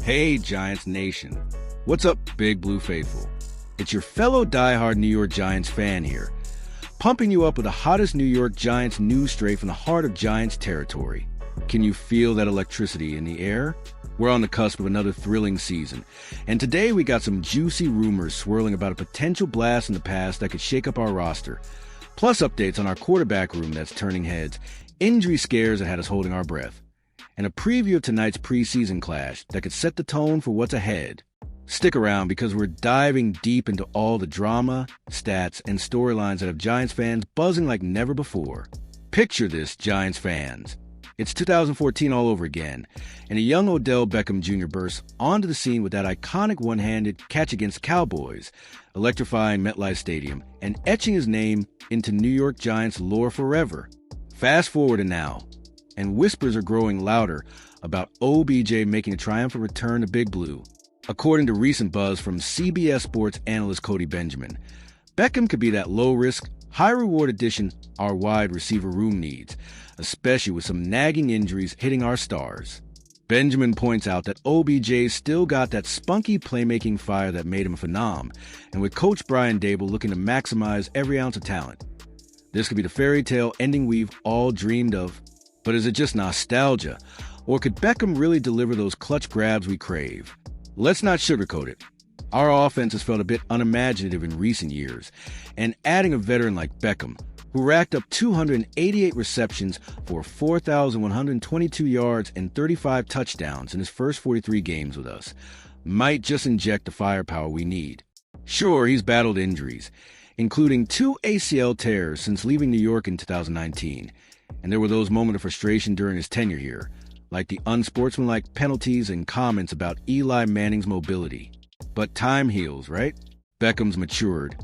Hey, Giants Nation. What's up, Big Blue Faithful? It's your fellow diehard New York Giants fan here, pumping you up with the hottest New York Giants news straight from the heart of Giants territory. Can you feel that electricity in the air? We're on the cusp of another thrilling season, and today we got some juicy rumors swirling about a potential blast in the past that could shake up our roster, plus updates on our quarterback room that's turning heads, injury scares that had us holding our breath, and a preview of tonight's preseason clash that could set the tone for what's ahead. Stick around because we're diving deep into all the drama, stats, and storylines that have Giants fans buzzing like never before. Picture this, Giants fans. It's 2014 all over again, and a young Odell Beckham Jr. bursts onto the scene with that iconic one-handed catch against Cowboys, electrifying MetLife Stadium and etching his name into New York Giants lore forever. Fast forward to now, and whispers are growing louder about OBJ making a triumphant return to Big Blue. According to recent buzz from CBS Sports analyst Cody Benjamin, Beckham could be that low-risk, high-reward addition our wide receiver room needs, especially with some nagging injuries hitting our stars. Benjamin points out that OBJ's still got that spunky playmaking fire that made him a phenom, and with Coach Brian Dable looking to maximize every ounce of talent. This could be the fairy tale ending we've all dreamed of. But is it just nostalgia, or could Beckham really deliver those clutch grabs we crave? Let's not sugarcoat it. Our offense has felt a bit unimaginative in recent years, and adding a veteran like Beckham, who racked up 288 receptions for 4,122 yards and 35 touchdowns in his first 43 games with us, might just inject the firepower we need. Sure, he's battled injuries, including 2 ACL tears since leaving New York in 2019, and there were those moments of frustration during his tenure here, like the unsportsmanlike penalties and comments about Eli Manning's mobility. But time heals, right? Beckham's matured.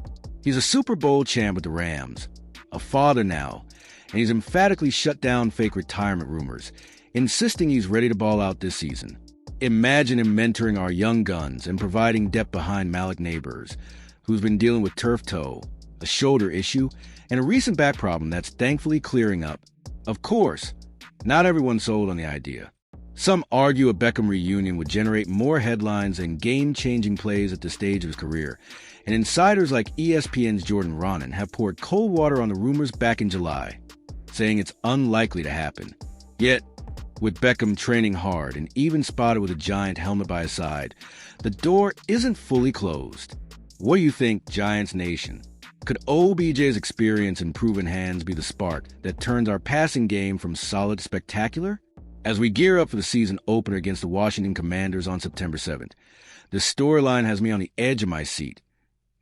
He's a Super Bowl champ with the Rams, a father now, and he's emphatically shut down fake retirement rumors, insisting he's ready to ball out this season. Imagine him mentoring our young guns and providing depth behind Malik Neighbors, who's been dealing with turf toe, a shoulder issue, and a recent back problem that's thankfully clearing up. Of course, not everyone's sold on the idea. Some argue a Beckham reunion would generate more headlines and game-changing plays at this stage of his career, and insiders like ESPN's Jordan Ronan have poured cold water on the rumors back in July, saying it's unlikely to happen. Yet, with Beckham training hard and even spotted with a Giant helmet by his side, the door isn't fully closed. What do you think, Giants Nation? Could OBJ's experience and proven hands be the spark that turns our passing game from solid to spectacular? As we gear up for the season opener against the Washington Commanders on September 7th, this storyline has me on the edge of my seat.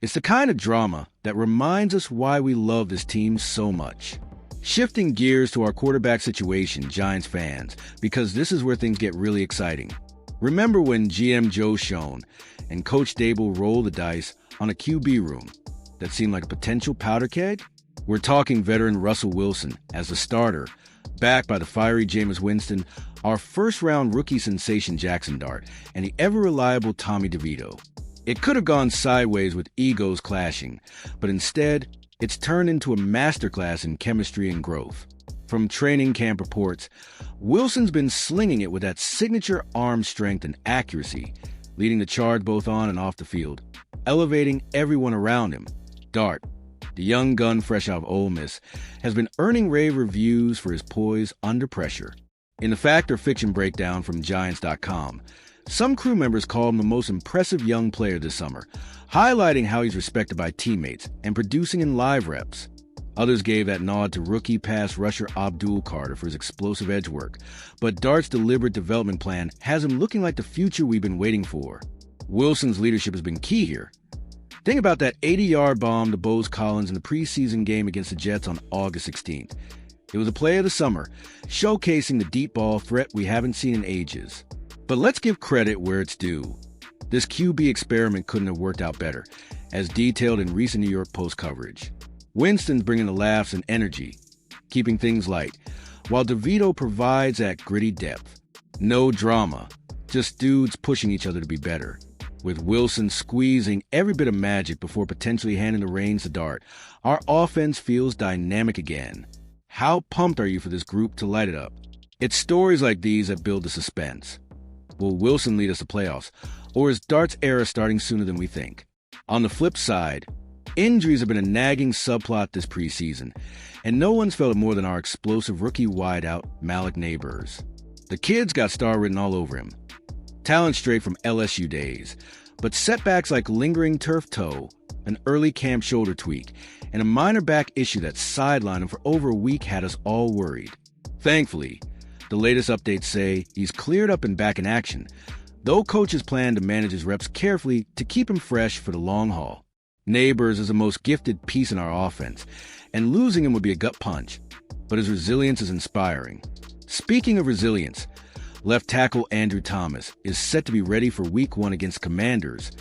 It's the kind of drama that reminds us why we love this team so much. Shifting gears to our quarterback situation, Giants fans, because this is where things get really exciting. Remember when GM Joe Schoen and Coach Dable rolled the dice on a QB room that seemed like a potential powder keg? We're talking veteran Russell Wilson as the starter, backed by the fiery Jameis Winston, our first-round rookie sensation Jackson Dart, and the ever-reliable Tommy DeVito. It could have gone sideways with egos clashing, but instead, it's turned into a masterclass in chemistry and growth. From training camp reports, Wilson's been slinging it with that signature arm strength and accuracy, leading the charge both on and off the field, elevating everyone around him. Dart, the young gun fresh out of Ole Miss, has been earning rave reviews for his poise under pressure. In the fact or fiction breakdown from Giants.com, some crew members call him the most impressive young player this summer, highlighting how he's respected by teammates and producing in live reps. Others gave that nod to rookie pass rusher Abdul Carter for his explosive edge work, but Dart's deliberate development plan has him looking like the future we've been waiting for. Wilson's leadership has been key here. Think about that 80-yard bomb to Bose Collins in the preseason game against the Jets on August 16th. It was a play of the summer, showcasing the deep ball threat we haven't seen in ages. But let's give credit where it's due. This QB experiment couldn't have worked out better, as detailed in recent New York Post coverage. Winston's bringing the laughs and energy, keeping things light, while DeVito provides that gritty depth. No drama, just dudes pushing each other to be better. With Wilson squeezing every bit of magic before potentially handing the reins to Dart, our offense feels dynamic again. How pumped are you for this group to light it up? It's stories like these that build the suspense. Will Wilson lead us to playoffs, or is Dart's era starting sooner than we think? On the flip side, injuries have been a nagging subplot this preseason, and no one's felt it more than our explosive rookie wideout, Malik Neighbors. The kid's got star written all over him. Talent straight from LSU days, but setbacks like lingering turf toe, an early camp shoulder tweak, and a minor back issue that sidelined him for over a week had us all worried. Thankfully, the latest updates say he's cleared up and back in action, though coaches plan to manage his reps carefully to keep him fresh for the long haul. Neighbors is the most gifted piece in our offense, and losing him would be a gut punch, but his resilience is inspiring. Speaking of resilience, left tackle Andrew Thomas is set to be ready for Week 1 against Commanders,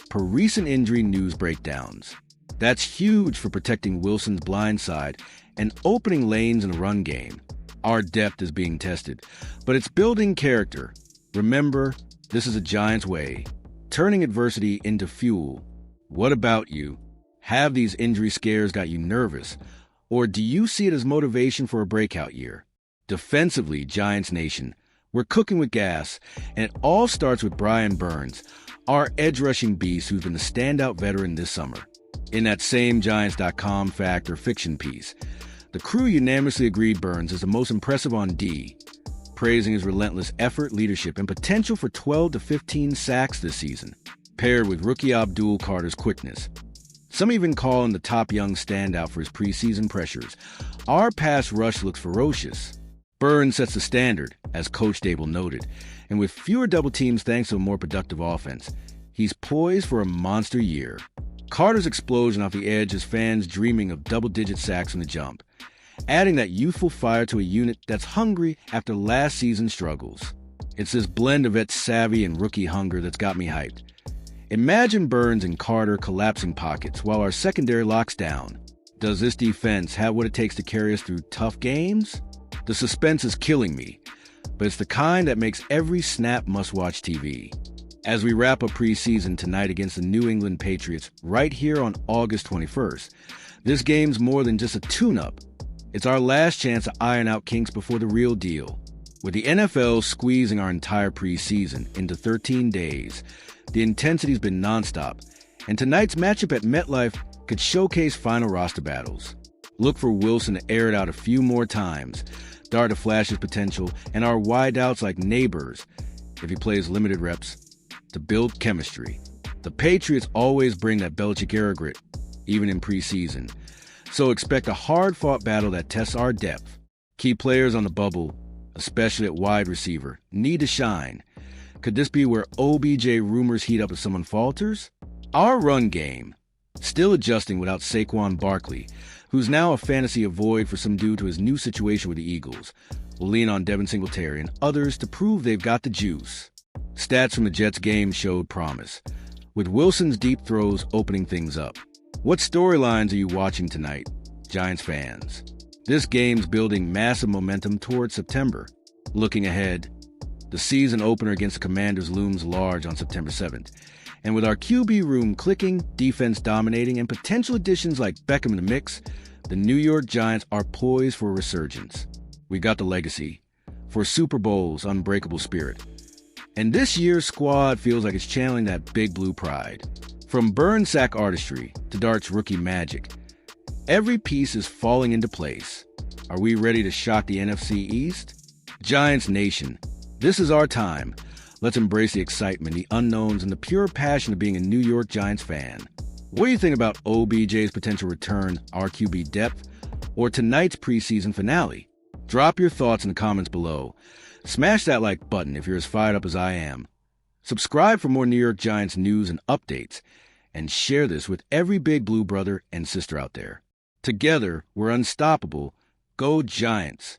per recent injury news breakdowns. That's huge for protecting Wilson's blind side and opening lanes in the run game. Our depth is being tested, but it's building character. Remember, this is a Giants way, turning adversity into fuel. What about you? Have these injury scares got you nervous? Or do you see it as motivation for a breakout year? Defensively, Giants Nation, we're cooking with gas, and it all starts with Brian Burns, our edge-rushing beast who's been the standout veteran this summer. In that same Giants.com fact or fiction piece, the crew unanimously agreed Burns is the most impressive on D, praising his relentless effort, leadership, and potential for 12 to 15 sacks this season, paired with rookie Abdul Carter's quickness. Some even call him the top young standout for his preseason pressures. Our pass rush looks ferocious. Burns sets the standard, as Coach Dable noted, and with fewer double teams thanks to a more productive offense, he's poised for a monster year. Carter's explosion off the edge has fans dreaming of double-digit sacks from the jump, adding that youthful fire to a unit that's hungry after last season's struggles. It's this blend of vet savvy and rookie hunger that's got me hyped. Imagine Burns and Carter collapsing pockets while our secondary locks down. Does this defense have what it takes to carry us through tough games? The suspense is killing me, but it's the kind that makes every snap must-watch TV. As we wrap up preseason tonight against the New England Patriots right here on August 21st, this game's more than just a tune-up. It's our last chance to iron out kinks before the real deal. With the NFL squeezing our entire preseason into 13 days, the intensity's been nonstop, and tonight's matchup at MetLife could showcase final roster battles. Look for Wilson to air it out a few more times, Dart to flash his potential, and our wideouts like Neighbors, if he plays limited reps, to build chemistry. The Patriots always bring that Belichick-era grit, even in preseason. So expect a hard-fought battle that tests our depth. Key players on the bubble, especially at wide receiver, need to shine. Could this be where OBJ rumors heat up if someone falters? Our run game, still adjusting without Saquon Barkley, who's now a fantasy avoid for some due to his new situation with the Eagles, will lean on Devin Singletary and others to prove they've got the juice. Stats from the Jets game showed promise, with Wilson's deep throws opening things up. What storylines are you watching tonight, Giants fans? This game's building massive momentum towards September. Looking ahead, the season opener against the Commanders looms large on September 7th. And with our QB room clicking, defense dominating, and potential additions like Beckham in the mix, the New York Giants are poised for a resurgence. We got the legacy, for Super Bowl's unbreakable spirit. And this year's squad feels like it's channeling that big blue pride. From Burn sack artistry to Dart's rookie magic, every piece is falling into place. Are we ready to shock the NFC East? Giants Nation, this is our time. Let's embrace the excitement, the unknowns, and the pure passion of being a New York Giants fan. What do you think about OBJ's potential return, our QB depth, or tonight's preseason finale? Drop your thoughts in the comments below. Smash that like button if you're as fired up as I am. Subscribe for more New York Giants news and updates, and share this with every big blue brother and sister out there. Together, we're unstoppable. Go Giants!